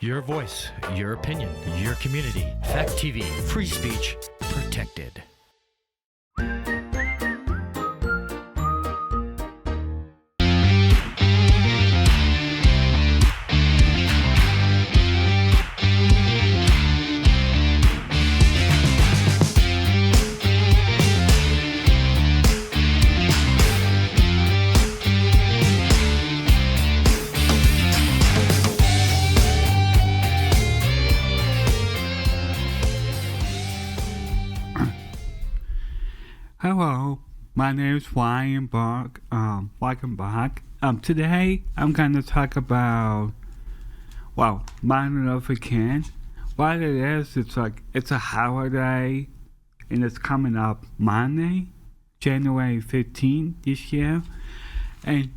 Your voice, your opinion, your community. Fact TV, free speech, protected. Hello, my name is Ryan Bourke. Welcome back. Today I'm going to talk about, Martin Luther King. What it is, it's a holiday, and it's coming up Monday, January 15th this year. And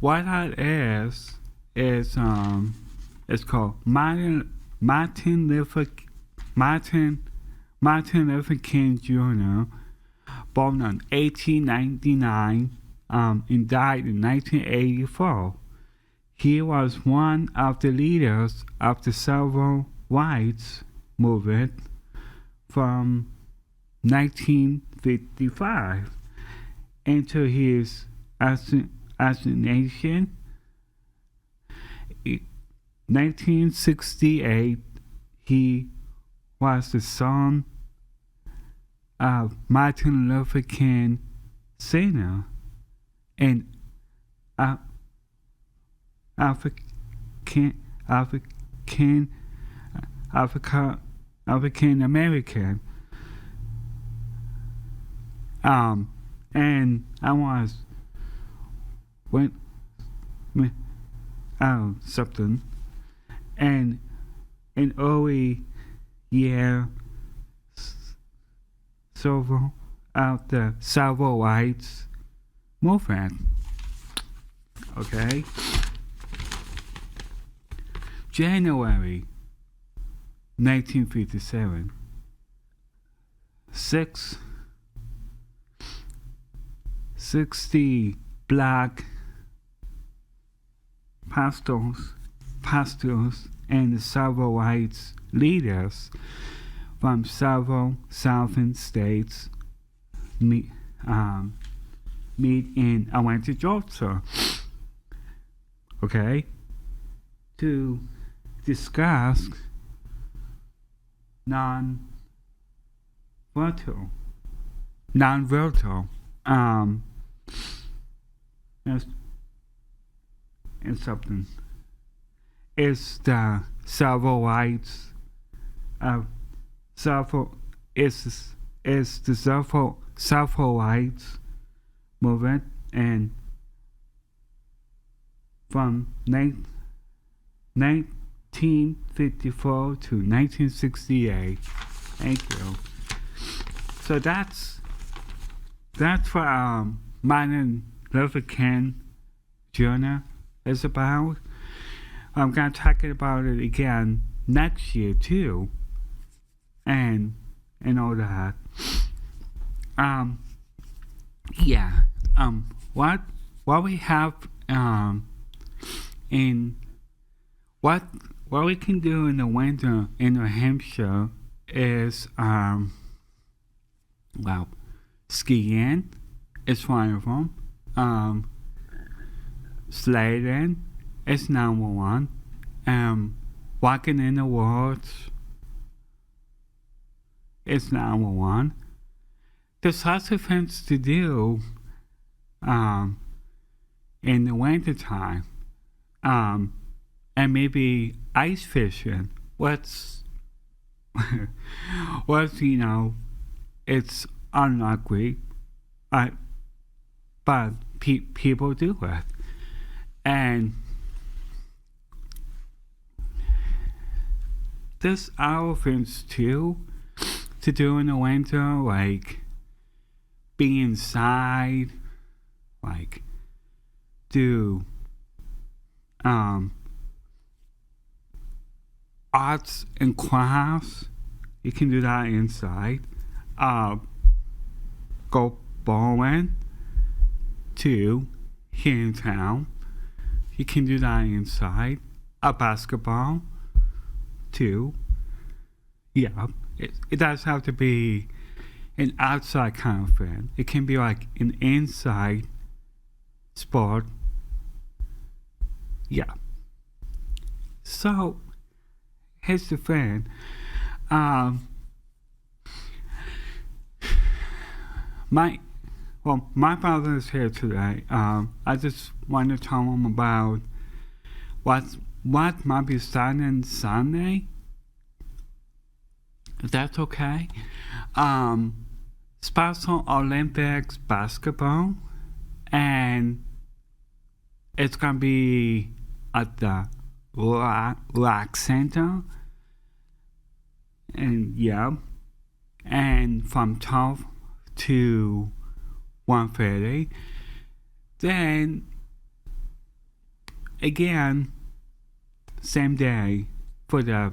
what that is it's called Martin Luther King Jr., born in 1899 and died in 1984. He was one of the leaders of the civil rights movement from 1955 until his assassination in 1968. He was the son of Martin Luther King Sr. and African American. And I was something, and in early year of the civil rights movement. Okay? January 1957. 60 black pastors and civil rights leaders from several southern states meet in Atlanta, Georgia, okay, to discuss non-vocal, and something. It's the civil rights of is the civil rights movement, and from 1954 to 1968. Thank you. So that's what Martin Luther King Jr. is about. I'm gonna talk about it again next year too. And all that. What we have in what we can do in the winter in New Hampshire is skiing is one of them. Sledding is number one. Walking in the woods is number one. There's lots of things to do in the wintertime. And maybe ice fishing. What's it's unlikely, but people do it. And there's other things too to do in the winter, like be inside, like do arts and crafts. You can do that inside. Go bowling too here in town. You can do that inside. A basketball too. Yeah, it does have to be an outside kind of fan. It can be like an inside sport. Yeah. So here's the thing. My my father is here today. I just want to tell him about what might be starting Sunday. If that's okay. Special Olympics basketball, and it's gonna be at the Rock Center, and yeah, and from 12 to 1:30. Then again, same day for the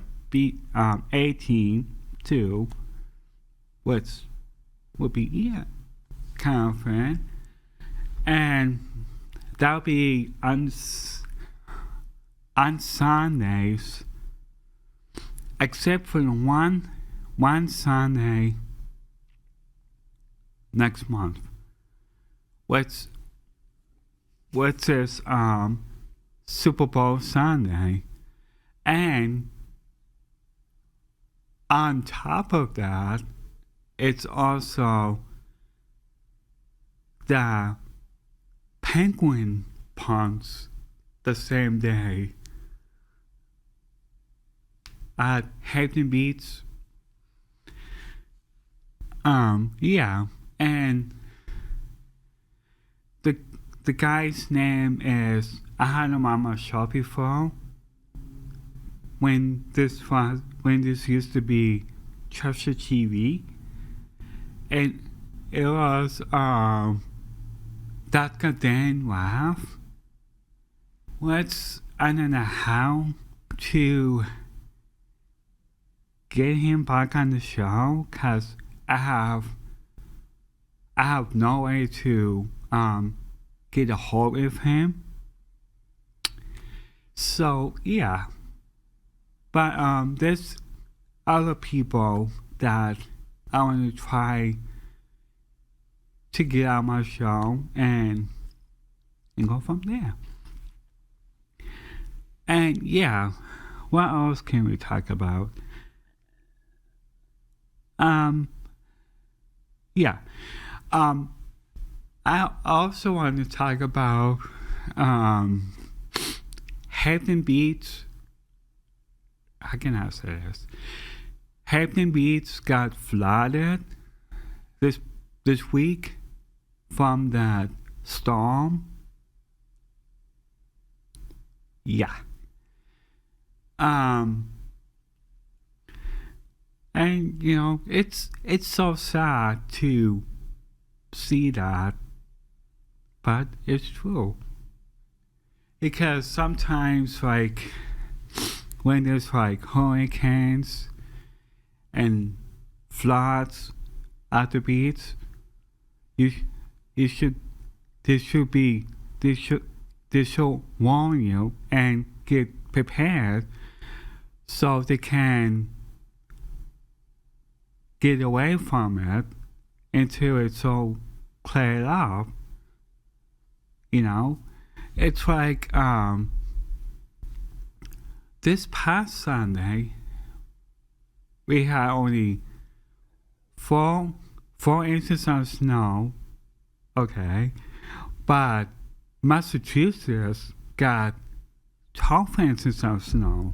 18 to, which would be kind of fun, and that'll be on Sundays, except for the one Sunday next month, which is Super Bowl Sunday, and on top of that, it's also the Penguin punts the same day at Hampton Beach. Yeah, and the guy's name is, I had him on my show before when this used to be Cheshire TV, and it was Dr. Dan Laugh. I don't know how to get him back on the show, cause I have no way to get a hold of him. So yeah, but there's other people that I want to try to get on my show and go from there. And yeah, what else can we talk about? Yeah. I also want to talk about Hampton Beach. How can I say this? Hampton Beach got flooded this week from that storm. Yeah. And you know, it's so sad to see that, but it's true. Because sometimes, like, when there's like hurricanes and floods at the beach, they should warn you and get prepared so they can get away from it until it's all cleared up. You know, it's like this past Sunday we had only 4 inches of snow, okay, but Massachusetts got 12 inches of snow.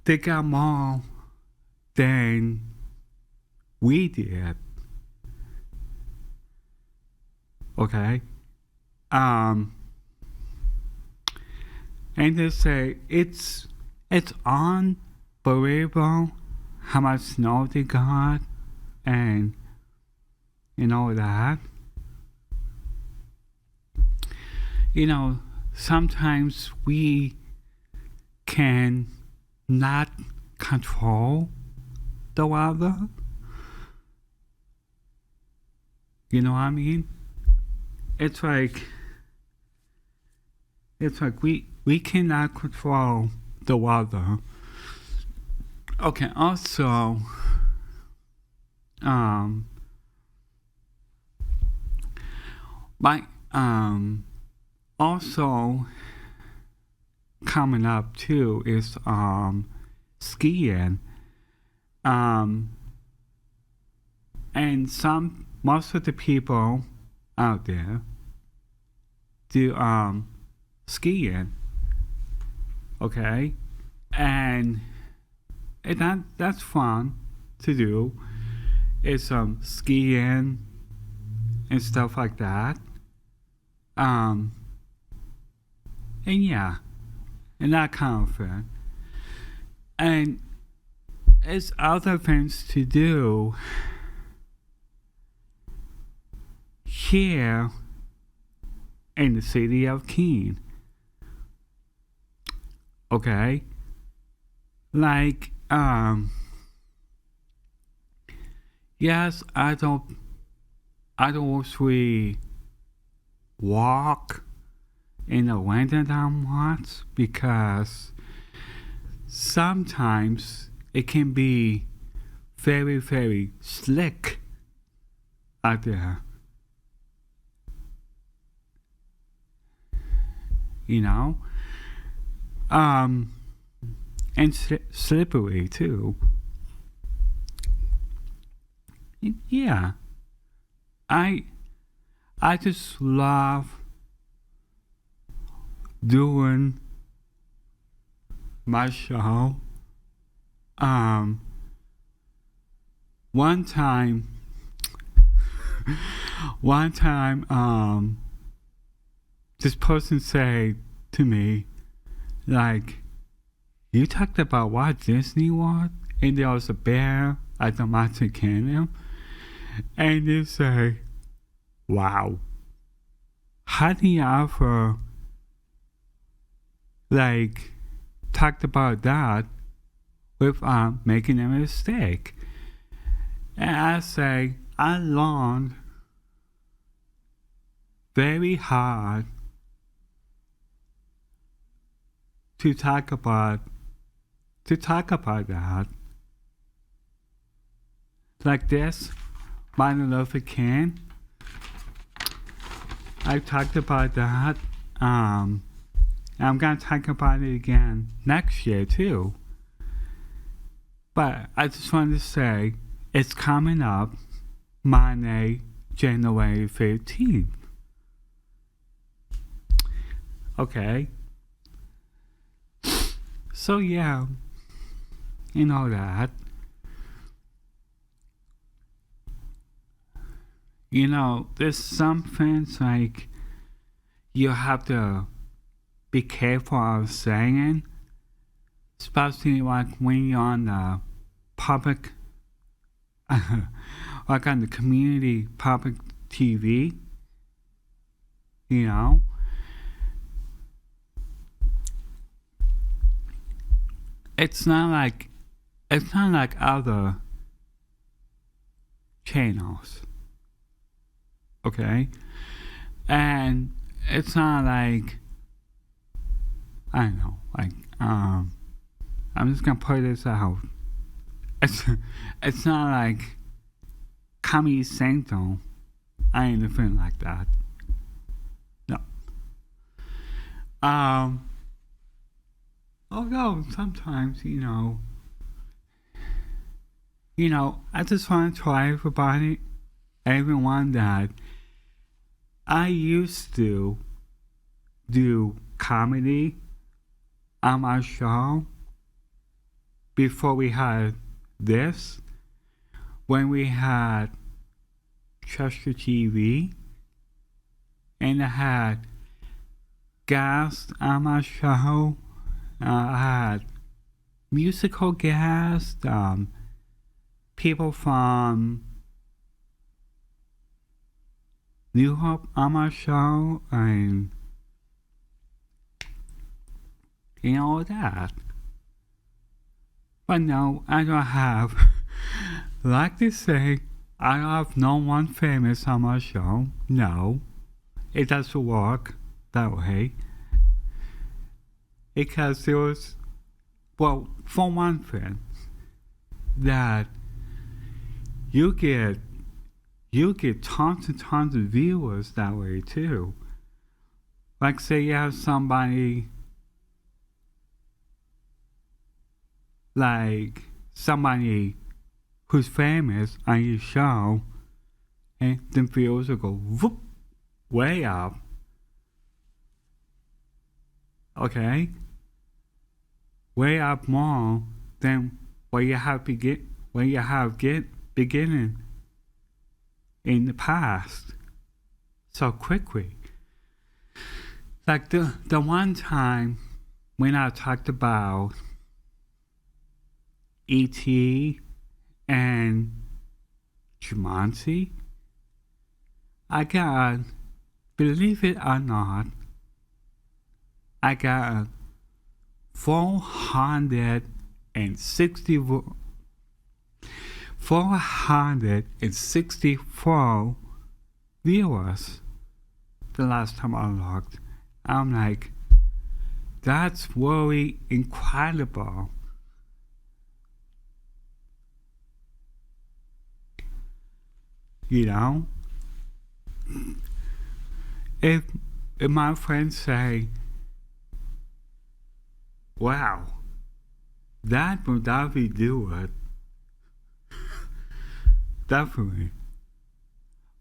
They got more than we did. Okay? And they say it's unbelievable how much snow they got and all that. You know, sometimes we can not control the weather. You know what I mean? It's like it's like we cannot control the weather. Okay, also, my, also coming up too is, skiing. And most of the people out there do, skiing. Okay? And that's fun to do. It's, skiing and stuff like that. And yeah, and that kind of thing. And it's other things to do here in the city of Keene. Okay? Like, yes, I don't usually walk in the wintertime much because sometimes it can be very, very slick out there. You know? And slippery too. Yeah. I just love doing my show. One time, this person said to me, like, you talked about Walt Disney World, and there was a bear at the Magic Kingdom, and they say, wow, how do you ever, like, talked about that without making a mistake? And I say, I learned very hard to talk about that. Like this, Martin Luther King. I talked about that. I'm gonna talk about it again next year too. But I just wanted to say it's coming up Monday, January 15th. Okay. So yeah, you know that. You know, there's some things like you have to be careful of saying, especially like when you're on the public, like on the community public TV, you know. It's not like other channels, okay? And it's not like, I don't know, like, I'm just gonna put this out. It's not like Comedy Central, anything like that. No. Although sometimes, you know, I just want to try everyone that I used to do comedy on my show before we had this, when we had Chester TV, and I had guests on my show. I had musical guests, people from New Hope on my show, and you know that. But no, I don't have, like they say, I don't have no one famous on my show. No, it doesn't work that way. because there was, well, for one thing, that you get tons and tons of viewers that way too. Like say you have somebody who's famous on your show, and then views will go whoop, way up. Okay? Way up more than what you have beginning in the past so quickly. Like the one time when I talked about E.T. and Jumanji, I got, believe it or not, I got 464 viewers the last time I looked. I'm like, that's really incredible. You know? If my friends say, wow, that would definitely do it. Definitely.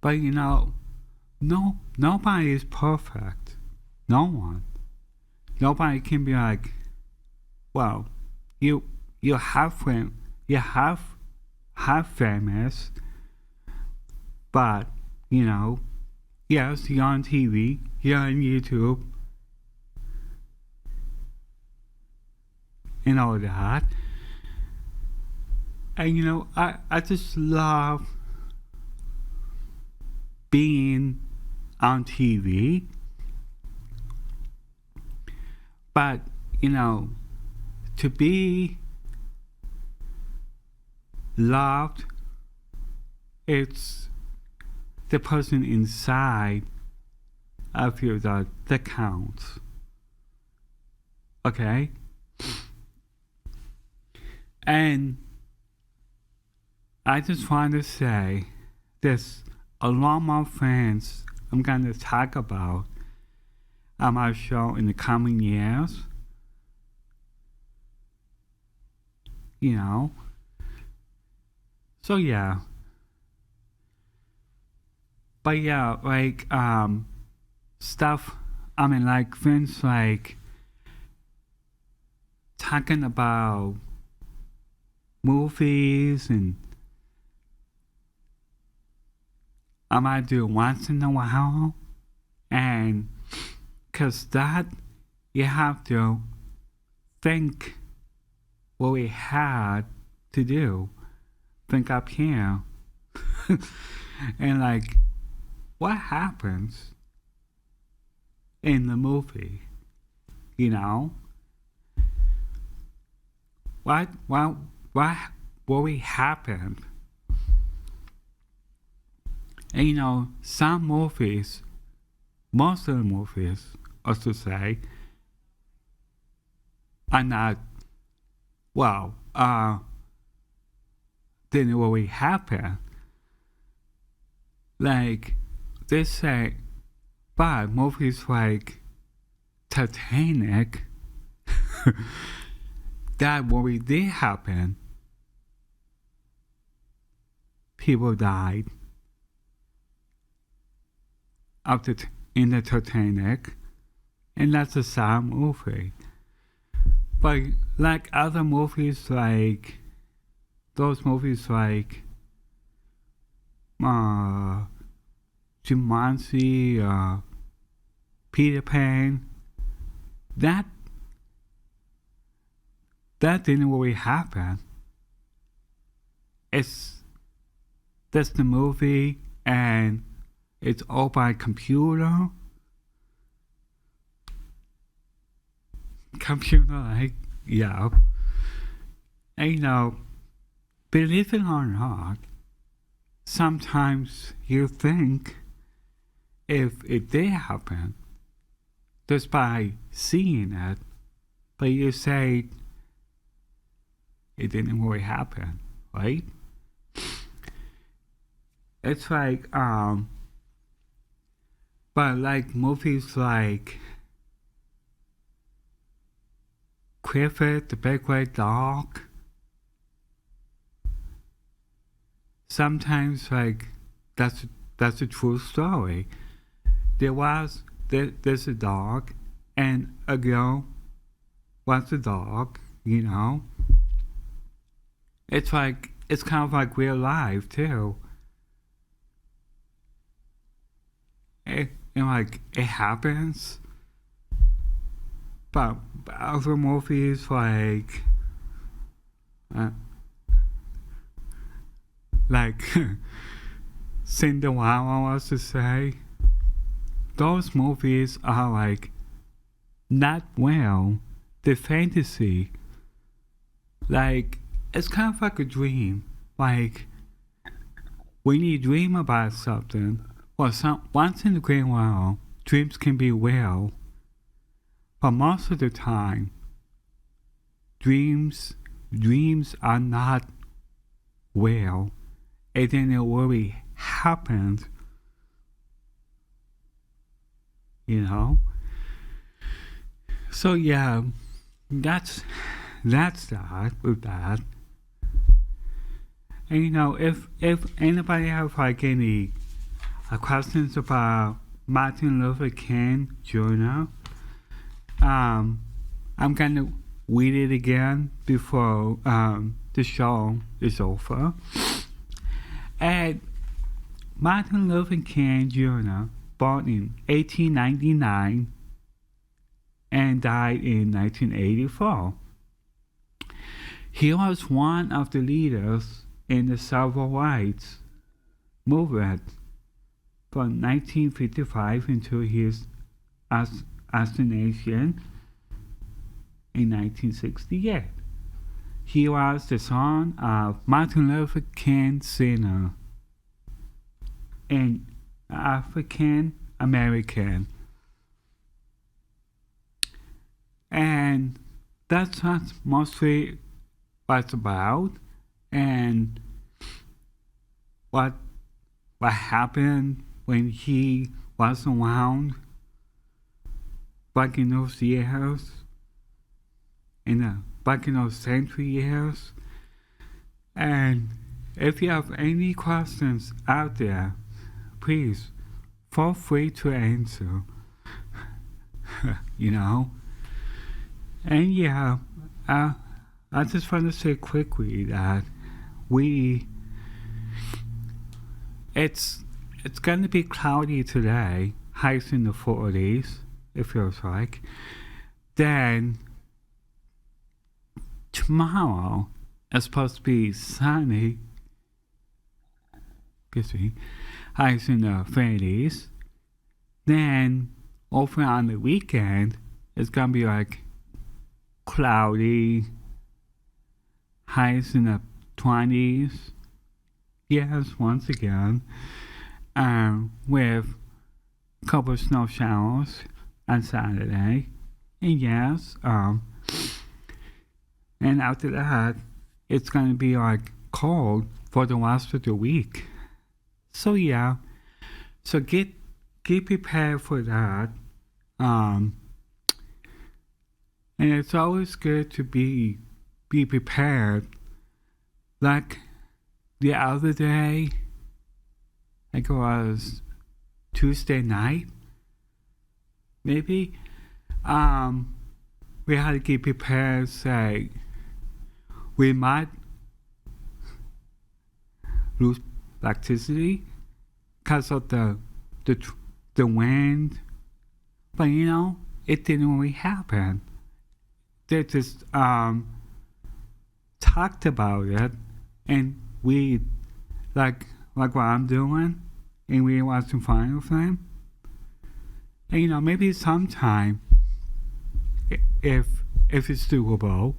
But you know, nobody is perfect. No one. Nobody can be like, well, you have famous, but you know, yes, you're on TV, you're on YouTube, and all that. And you know, I just love being on TV. But, you know, to be loved, it's the person inside of you that counts. Okay? And I just want to say there's a lot more things I'm going to talk about on my show in the coming years. You know? So yeah. But yeah, like stuff, I mean like things like talking about movies, and I might do it once in a while, and because that you have to think what we had to do, think up here, and like what happens in the movie, you know? What really happened? And you know, some movies, most of the movies, I should say, are not, well, didn't really happen. Like, they say, but movies like Titanic, that really did happen. People died in the Titanic, and that's a sad movie. But like other movies, like those movies like Jumanji, Peter Pan, that didn't really happen. That's the movie, and it's all by computer. Like, yeah. And you know, believe it or not, sometimes you think if it did happen, just by seeing it, but you say it didn't really happen, right? It's like, but like movies like Clifford, the Big Red Dog, sometimes like that's a true story. There's a dog, and a girl wants a dog. You know, it's kind of like real life too. It happens, but other movies like Cinderella, was to say, those movies are like not well. The fantasy, like it's kind of like a dream. Like when you dream about something, well, once in a great while, dreams can be real, but most of the time, dreams are not real. And then it really happened, you know. So yeah, that's that with that. And you know, if anybody have like any questions about Martin Luther King Jr., I'm gonna read it again before the show is over. And Martin Luther King Jr., born in 1899 and died in 1984. He was one of the leaders in the civil rights movement from 1955 until his assassination in 1968. He was the son of Martin Luther King Sr., an African American. And that's what mostly what's about, and what happened when he was around back in those years, back in those century years. And if you have any questions out there, please feel free to answer. You know. And yeah, I just want to say quickly that it's going to be cloudy today, highs in the 40s, it feels like. Then tomorrow is supposed to be sunny, highs in the 30s. Then over on the weekend, it's going to be like cloudy, highs in the 20s. Yes, once again, with a couple of snow showers on Saturday. And yes, and after that, it's going to be like cold for the rest of the week. So yeah, so get prepared for that. And it's always good to be prepared. Like the other day, like it was Tuesday night, maybe, we had to get prepared, say, we might lose electricity because of the wind, but you know, it didn't really happen. They just talked about it, and we like what I'm doing, and we want to find with them. And you know, maybe sometime, if it's doable,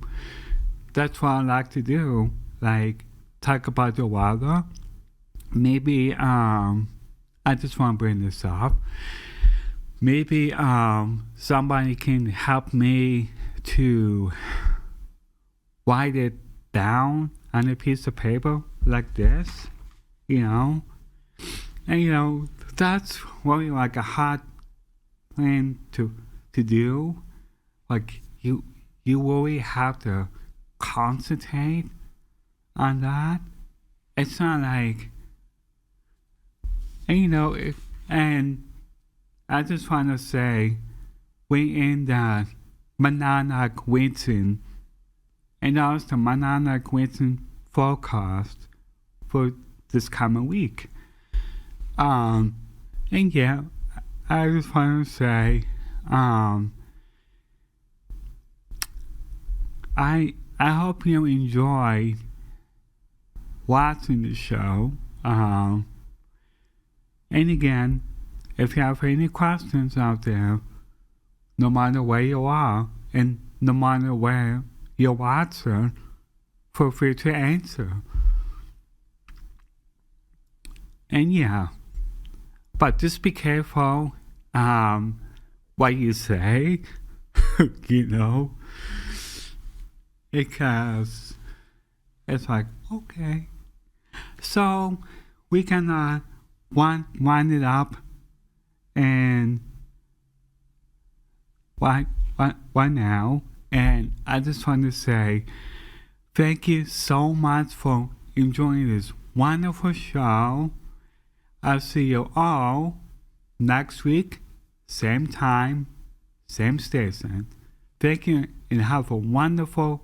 that's what I like to do. Like talk about the weather. Maybe I just want to bring this up. Maybe somebody can help me to write it down on a piece of paper like this, and that's really like a hard thing to do. Like you really have to concentrate on that. It's not like, and I just want to say, we're in the Monadnock Winton, and also the Monadnock Winton forecast for this coming week. And yeah, I just want to say, I hope you enjoy watching the show. And again, if you have any questions out there, no matter where you are and no matter where you're watching, feel free to answer. And yeah, but just be careful what you say, because it's like, okay. So we can wind it up, and why now? And I just want to say thank you so much for enjoying this wonderful show. I'll see you all next week, same time, same station. Thank you, and have a wonderful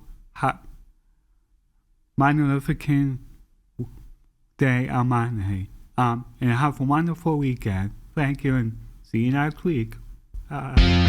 Magnificent Day on Monday. And have a wonderful weekend. Thank you, and see you next week. Bye.